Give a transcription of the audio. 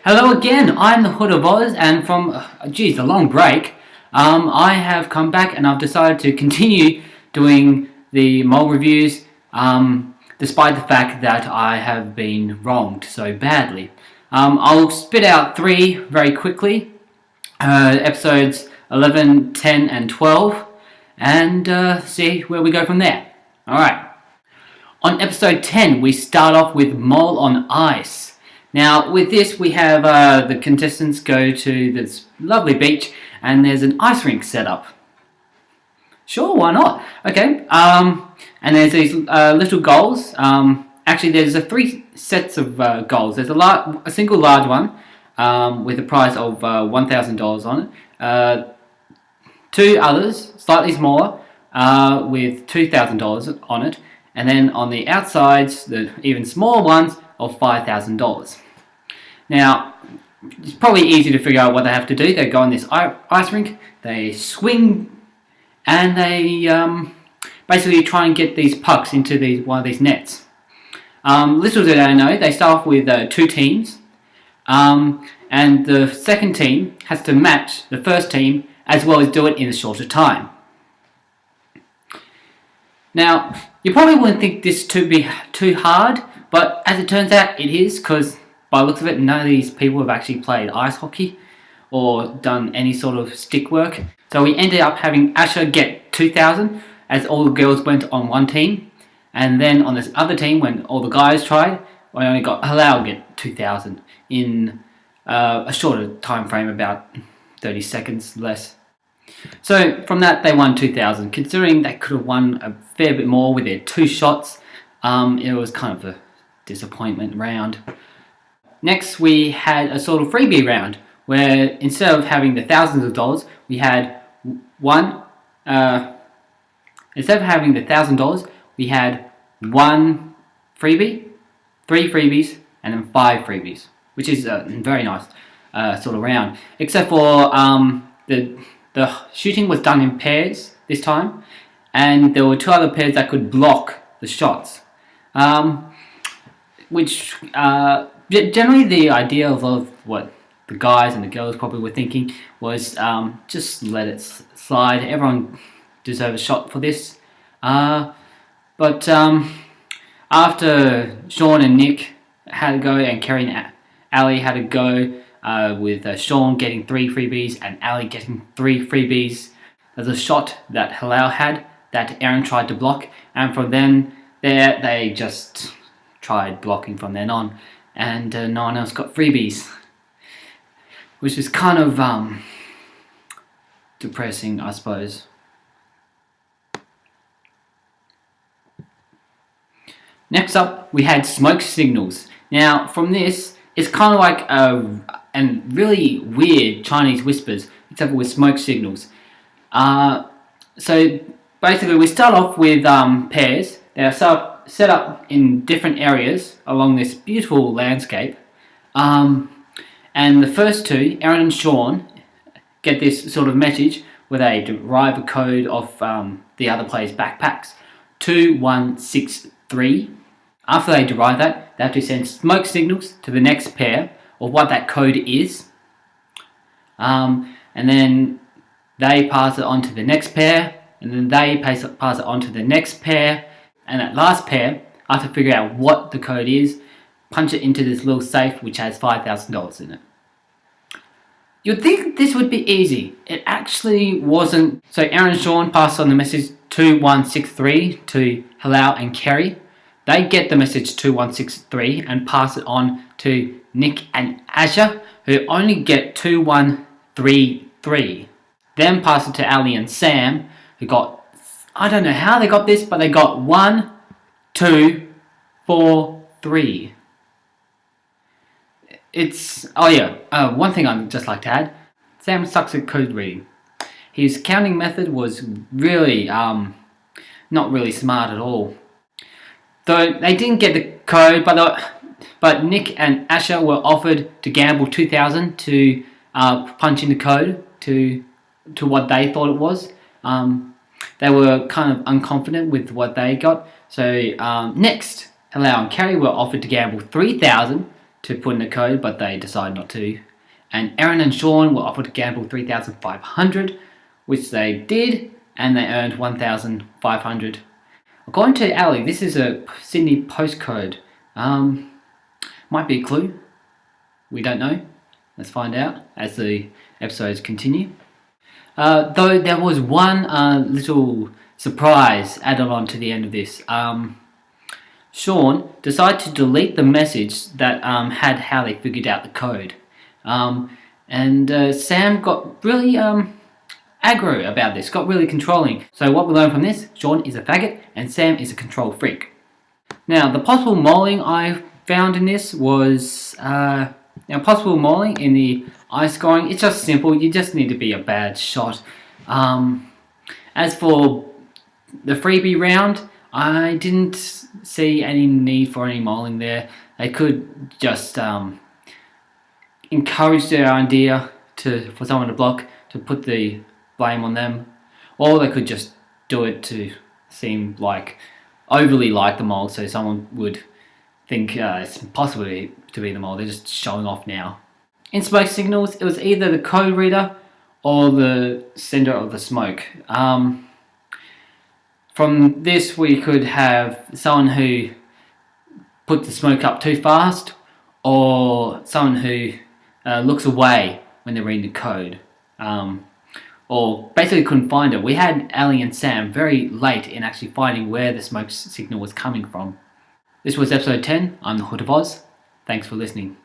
Hello again, I'm the Hood of Oz, and from, a long break, I have come back and I've decided to continue doing the mole reviews, despite the fact that I have been wronged so badly. I'll spit out three very quickly, episodes 11, 10 and 12, and see where we go from there. Alright, on episode 10 we start off with Mole on Ice. Now, with this, we have the contestants go to this lovely beach, and there's an ice rink set up. Sure, why not? Okay, and there's these little goals. Actually, there's three sets of goals. There's a single large one with a prize of $1,000 on it. Two others, slightly smaller, with $2,000 on it, and then on the outsides, the even smaller ones of $5,000. Now, it's probably easy to figure out what they have to do. They go on this ice rink, they swing, and they basically try and get these pucks into one of these nets. Little do they know, they start off with two teams, and the second team has to match the first team as well as do it in a shorter time. Now, you probably wouldn't think this to be too hard, but as it turns out, it is, because by the looks of it, none of these people have actually played ice hockey or done any sort of stick work. So we ended up having Asher get 2,000 as all the girls went on one team, and then on this other team, when all the guys tried, we only got Halal get 2,000 in a shorter time frame, about 30 seconds less. So from that, they won 2,000. Considering they could have won a fair bit more with their two shots, it was kind of a disappointment round. Next, we had a sort of freebie round where instead of having the thousands of dollars, we had instead of having the $1,000, we had one freebie, three freebies, and then 5 freebies, which is a very nice sort of round. Except for the shooting was done in pairs this time, and there were 2 other pairs that could block the shots. Which generally the idea of what the guys and the girls probably were thinking was just let it slide. Everyone deserves a shot for this. But after Sean and Nick had a go, and Kerry and Ali had a go, with Sean getting 3 freebies and Ali getting 3 freebies, there's a shot that Halal had that Aaron tried to block, and from then they just tried blocking from then on, and no one else got freebies, which is kind of depressing, I suppose. Next up, we had smoke signals. Now, from this, it's kind of like and really weird Chinese whispers, except with smoke signals. So basically, we start off with pairs. They are set up in different areas along this beautiful landscape. And the first two, Aaron and Sean, get this sort of message where they derive a code off the other player's backpacks. 2163. After they derive that, they have to send smoke signals to the next pair of what that code is. And then they pass it on to the next pair, and then they pass it on to the next pair, and that last pair, after figuring out what the code is, punch it into this little safe which has $5,000 in it. You'd think this would be easy. It actually wasn't. So Aaron and Sean pass on the message 2163 to Halal and Kerry. They get the message 2163 and pass it on to Nick and Asher, who only get 2133. Then pass it to Ali and Sam, who got, I don't know how they got this, but they got 1, 2, 4, 3. One thing I'd just like to add, Sam sucks at code reading. His counting method was really, not really smart at all. Though they didn't get the code, but Nick and Asher were offered to gamble 2,000 to punch in the code to what they thought it was. They were kind of unconfident with what they got. So next, Halal and Kerry were offered to gamble 3,000 to put in the code, but they decided not to. And Aaron and Sean were offered to gamble $3,500, which they did, and they earned $1,500. According to Ali, this is a Sydney postcode. Might be a clue. We don't know. Let's find out as the episodes continue. Though there was one little surprise added on to the end of this. Sean decided to delete the message that had how they figured out the code. And Sam got really aggro about this, got really controlling. So what we learned from this, Sean is a faggot and Sam is a control freak. Now, the possible molding I found in this was possible molding in the eye scoring. It's just simple. You just need to be a bad shot. As for the freebie round, I didn't see any need for any molding there. They could just encourage their idea for someone to block, to put the blame on them, or they could just do it to seem like overly like the mold, so someone would think it's impossible to be the mold. They're just showing off now. In smoke signals, it was either the code reader or the sender of the smoke. From this, we could have someone who put the smoke up too fast, or someone who looks away when they're reading the code, or basically couldn't find it. We had Ali and Sam very late in actually finding where the smoke signal was coming from. This was episode 10. I'm the Hood of Oz. Thanks for listening.